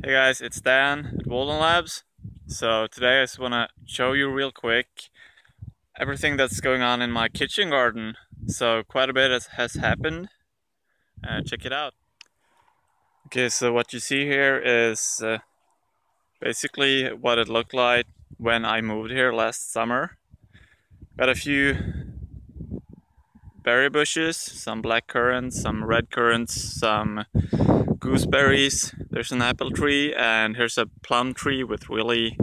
Hey guys, it's Dan at Walden Labs. So today I just want to show you real quick everything that's going on in my kitchen garden. So quite a bit has happened. Check it out. Okay, so what you see here is basically what it looked like when I moved here last summer. Got a few berry bushes, some black currants, some red currants, some gooseberries. There's an apple tree, and here's a plum tree with really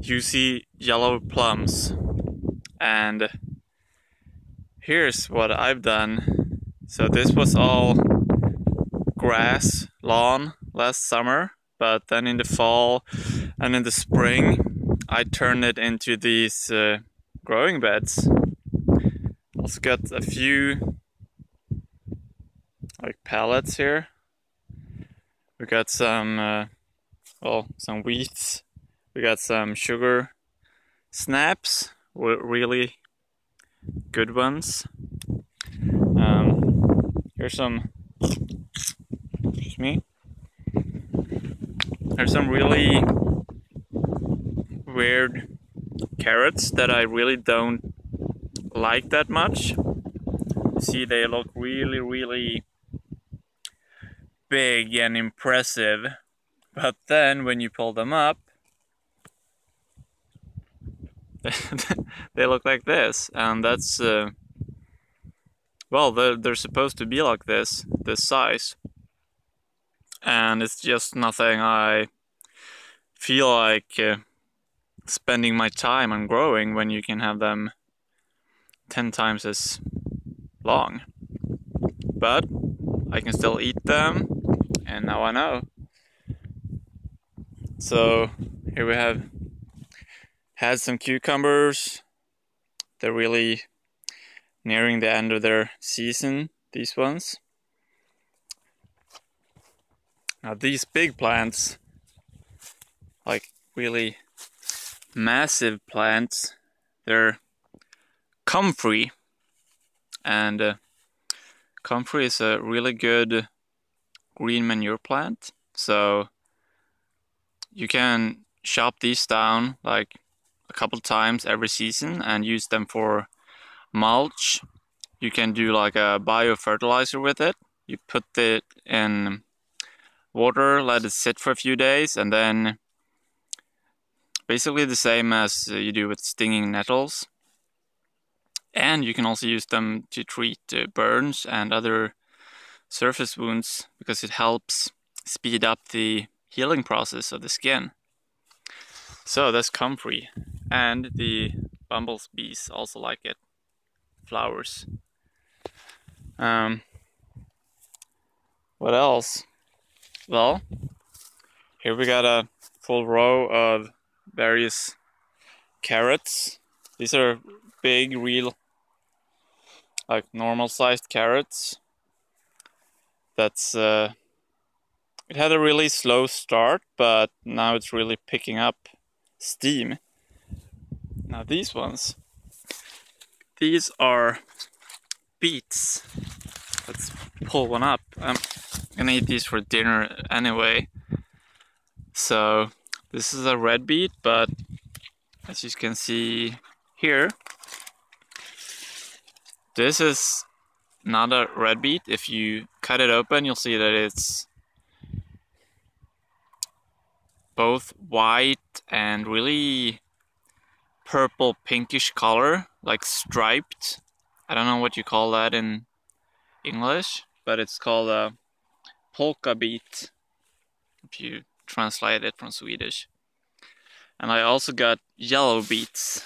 juicy yellow plums. And here's what I've done. So this was all grass lawn last summer, but then in the fall and in the spring I turned it into these growing beds. Also got a few like pallets here. We got some some wheats. We got some sugar snaps, really good ones. Here's some, excuse me. There's some really weird carrots that I really don't like that much. See, they look really big and impressive, but then when you pull them up, they look like this, and that's well, they're supposed to be like this size, and it's just nothing I feel like spending my time on growing when you can have them 10 times as long. But I can still eat them, and now I know. So here we have had some cucumbers. They're really nearing the end of their season, these ones. Now these big plants, like really massive plants, they're comfrey, and comfrey is a really good green manure plant. So you can chop these down like a couple times every season and use them for mulch. You can do like a biofertilizer with it. You put it in water, let it sit for a few days, and then basically the same as you do with stinging nettles. And you can also use them to treat burns and other surface wounds, because it helps speed up the healing process of the skin. So that's comfrey, and the bumblebees also like it. Flowers. What else? Well, here we got a full row of various carrots. These are big, real, like normal-sized carrots. That's it had a really slow start, but now it's really picking up steam. Now these ones, these are beets. Let's pull one up. I'm gonna eat these for dinner anyway. So this is a red beet, but as you can see here, this is not a red beet. If you cut it open, you'll see that it's both white and really purple pinkish color, like striped. I don't know what you call that in English, but it's called a polka beet if you translate it from Swedish. And I also got yellow beets.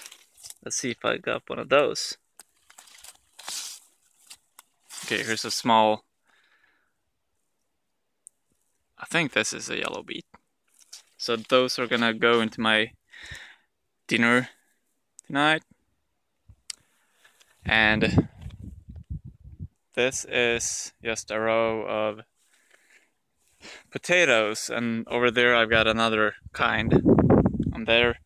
Let's see if I got one of those. Okay, here's a small, I think this is a yellow beet. So those are gonna go into my dinner tonight. And this is just a row of potatoes, and over there I've got another kind, and they're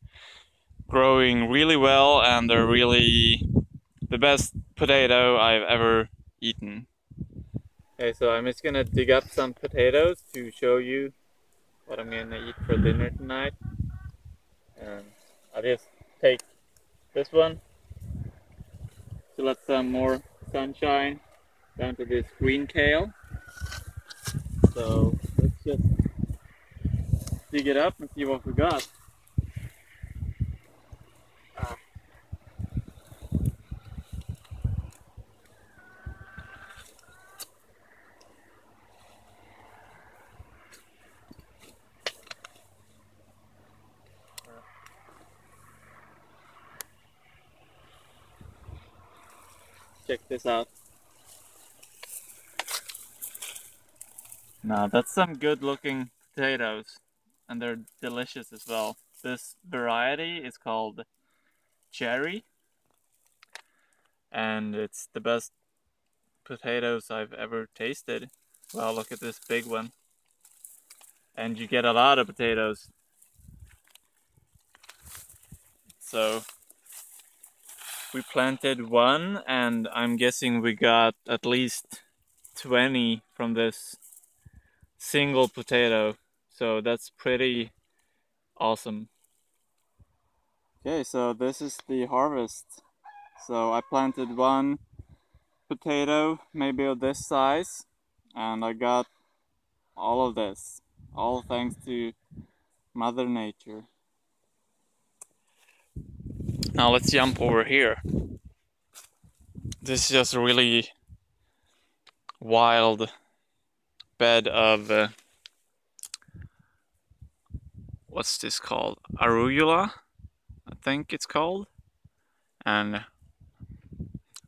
growing really well, and they're really the best potato I've ever eaten. Okay, so I'm just gonna dig up some potatoes to show you what I'm gonna eat for dinner tonight. And I'll just take this one to let some more sunshine down to this green kale. So let's just dig it up and see what we got. Check this out. Now that's some good looking potatoes, and they're delicious as well. This variety is called cherry, and it's the best potatoes I've ever tasted. Well, look at this big one. And you get a lot of potatoes. So we planted one, and I'm guessing we got at least 20 from this single potato. So that's pretty awesome. Okay, so this is the harvest. So I planted one potato, maybe of this size, and I got all of this. All thanks to Mother Nature. Now let's jump over here. This is just a really wild bed of what's this called? Arugula, I think it's called. And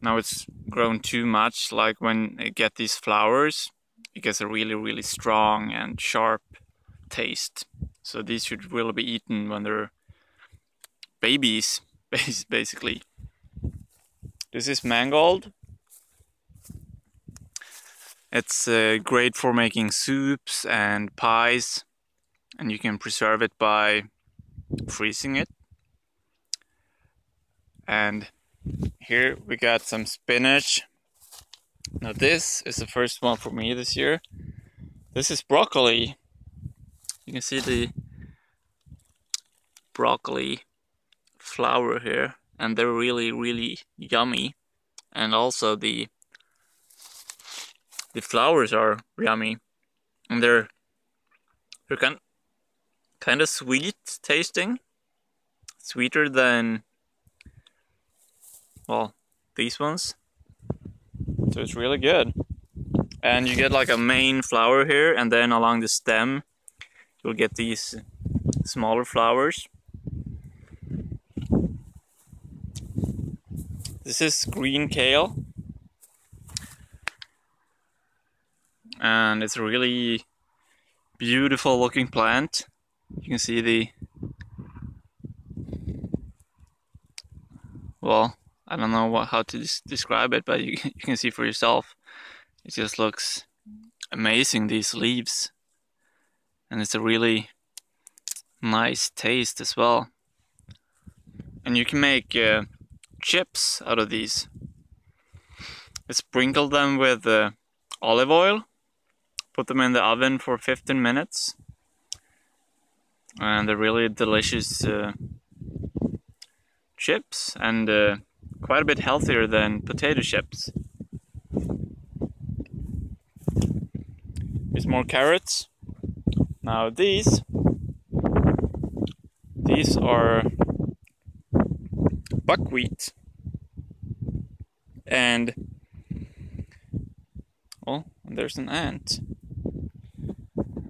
now it's grown too much. Like when it get these flowers, it gets a really strong and sharp taste. So these should really be eaten when they're babies, basically. This is mangold. It's great for making soups and pies, and you can preserve it by freezing it. And here we got some spinach. Now this is the first one for me this year. This is broccoli. You can see the broccoli flower here, and they're really yummy. And also the flowers are yummy, and they're kind of sweet tasting, sweeter than, well, these ones. So it's really good. And you get like a main flower here, and then along the stem you'll get these smaller flowers. This is green kale, and it's a really beautiful looking plant. You can see the, well, I don't know how to describe it, but you can see for yourself. It just looks amazing, these leaves, and it's a really nice taste as well. And you can make chips out of these. Sprinkle them with olive oil, put them in the oven for 15 minutes, and they're really delicious chips, and quite a bit healthier than potato chips. Here's more carrots. Now these are buckwheat, and oh, there's an ant.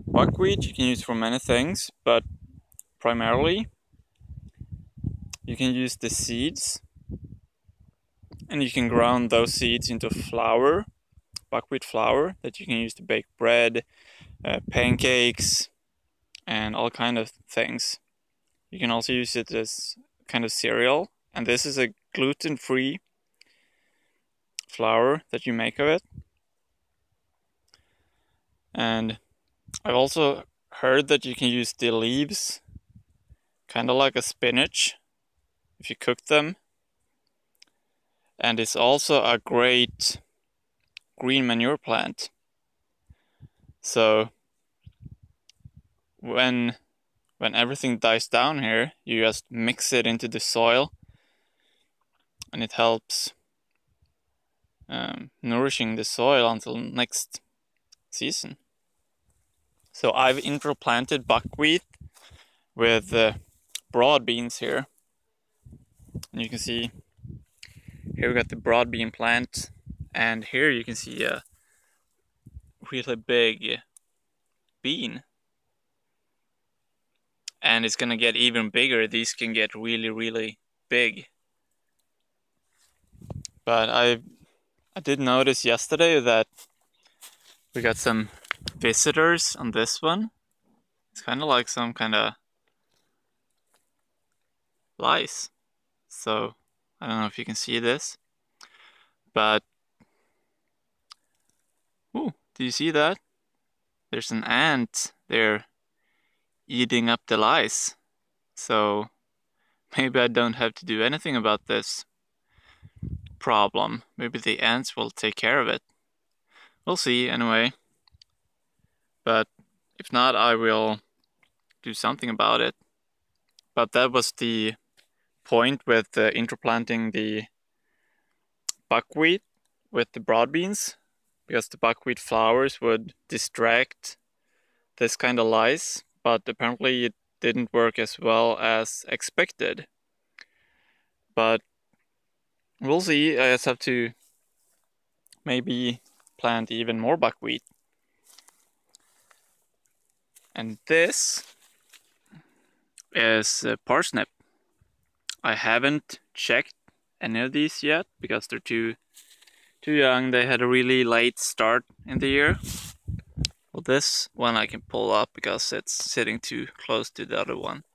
Buckwheat you can use for many things, but primarily you can use the seeds, and you can ground those seeds into flour, buckwheat flour, that you can use to bake bread, pancakes, and all kind of things. You can also use it as kind of cereal, and this is a gluten-free flour that you make of it. And I've also heard that you can use the leaves kind of like a spinach if you cook them. And it's also a great green manure plant. So when everything dies down here, you just mix it into the soil, and it helps nourishing the soil until next season. So I've interplanted buckwheat with broad beans here. And you can see here we got the broad bean plant, and here you can see a really big bean. And it's gonna get even bigger. These can get really, really big. But I did notice yesterday that we got some visitors on this one. It's kind of like some kind of lice. So I don't know if you can see this, but ooh, do you see that? There's an ant there eating up the lice. So maybe I don't have to do anything about this problem. Maybe the ants will take care of it. We'll see anyway. But if not, I will do something about it. But that was the point with interplanting the buckwheat with the broad beans, because the buckwheat flowers would distract this kind of lice, but apparently it didn't work as well as expected. But we'll see. I just have to maybe plant even more buckwheat. And this is parsnip. I haven't checked any of these yet because they're too young. They had a really late start in the year. Well, this one I can pull up because it's sitting too close to the other one.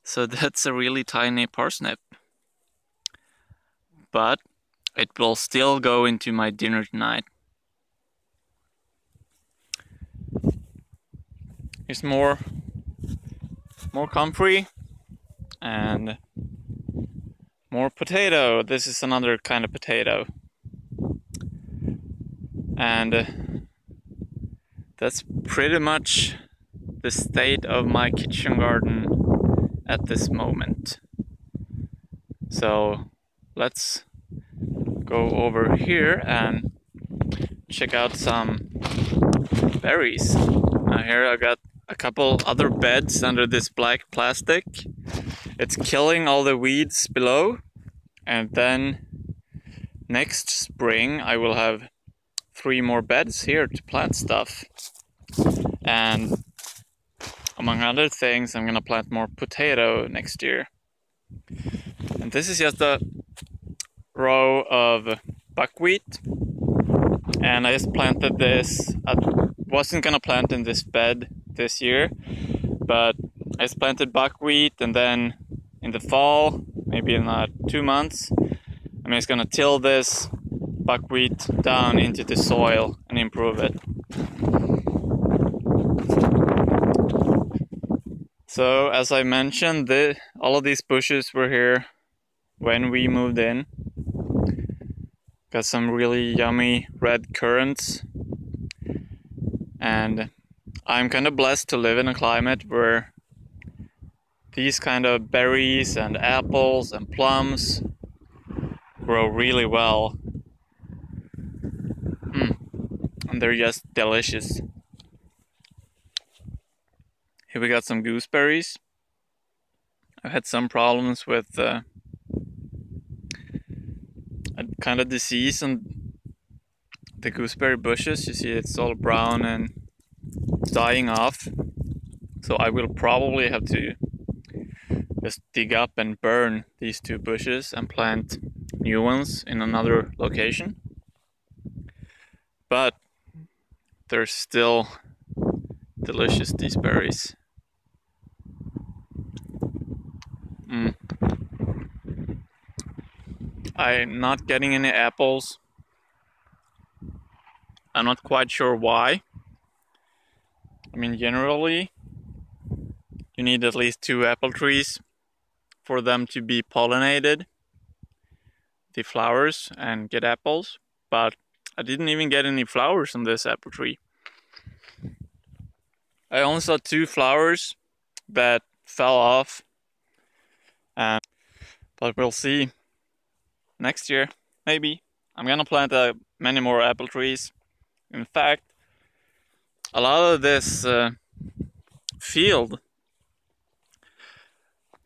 So that's a really tiny parsnip. But it will still go into my dinner tonight. Here's more comfrey and more potato. This is another kind of potato. And that's pretty much the state of my kitchen garden at this moment. So let's go over here and check out some berries. Now here I got a couple other beds under this black plastic. It's killing all the weeds below, and then next spring I will have 3 more beds here to plant stuff. And among other things, I'm gonna plant more potato next year. And this is just a row of buckwheat, and I just planted this. I wasn't gonna plant in this bed this year, but I just planted buckwheat, and then in the fall, maybe in 2 months, I'm just gonna till this buckwheat down into the soil and improve it. So as I mentioned, all of these bushes were here when we moved in. Got some really yummy red currants, and I'm kind of blessed to live in a climate where these kind of berries and apples and plums grow really well. And they're just delicious. Here we got some gooseberries. I've had some problems with a kind of disease on the gooseberry bushes. You see it's all brown and dying off. So I will probably have to just dig up and burn these 2 bushes and plant new ones in another location. But they're still delicious, these berries. I'm not getting any apples. I'm not quite sure why. I mean, generally, you need at least 2 apple trees for them to be pollinated, the flowers, and get apples. But I didn't even get any flowers on this apple tree. I only saw 2 flowers that fell off, but we'll see next year, maybe. I'm gonna plant many more apple trees. In fact, a lot of this field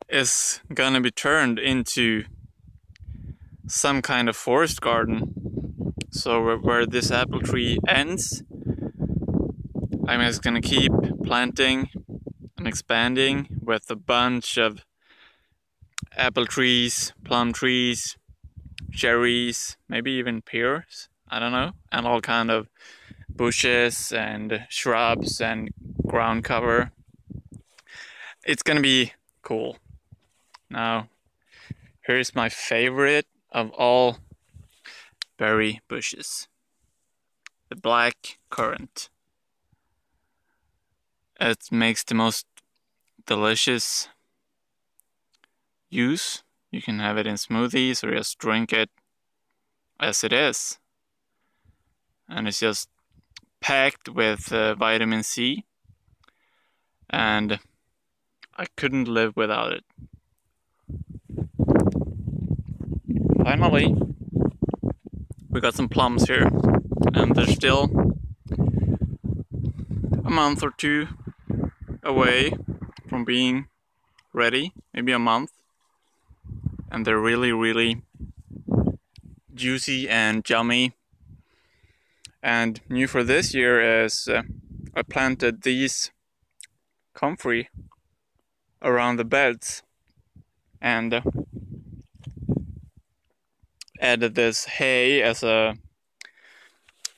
is gonna be turned into some kind of forest garden. So where this apple tree ends, I'm just gonna keep planting and expanding with a bunch of apple trees, plum trees, cherries, maybe even pears, I don't know, and all kind of bushes and shrubs and ground cover. It's gonna be cool. Now, here's my favorite of all berry bushes. The black currant. It makes the most delicious juice. You can have it in smoothies or just drink it as it is. And it's just packed with vitamin C. And I couldn't live without it. Finally, we got some plums here, and they're still a month or 2 away from being ready, maybe a month, and they're really, really juicy and yummy. And new for this year is I planted these comfrey around the beds and added this hay as a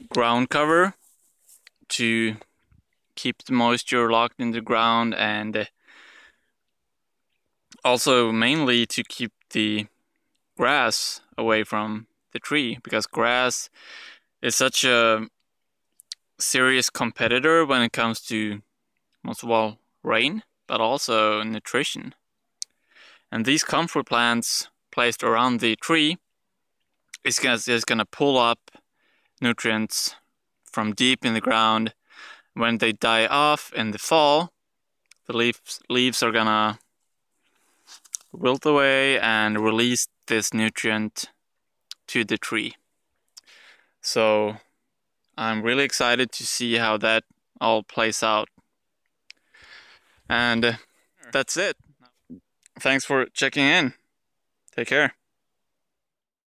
ground cover to keep the moisture locked in the ground, and also mainly to keep the grass away from the tree, because grass is such a serious competitor when it comes to, most of all, rain, but also nutrition. And these comfrey plants placed around the tree is gonna pull up nutrients from deep in the ground. When they die off in the fall, the leaves are gonna wilt away and release this nutrient to the tree. So I'm really excited to see how that all plays out. And that's it. Thanks for checking in. Take care.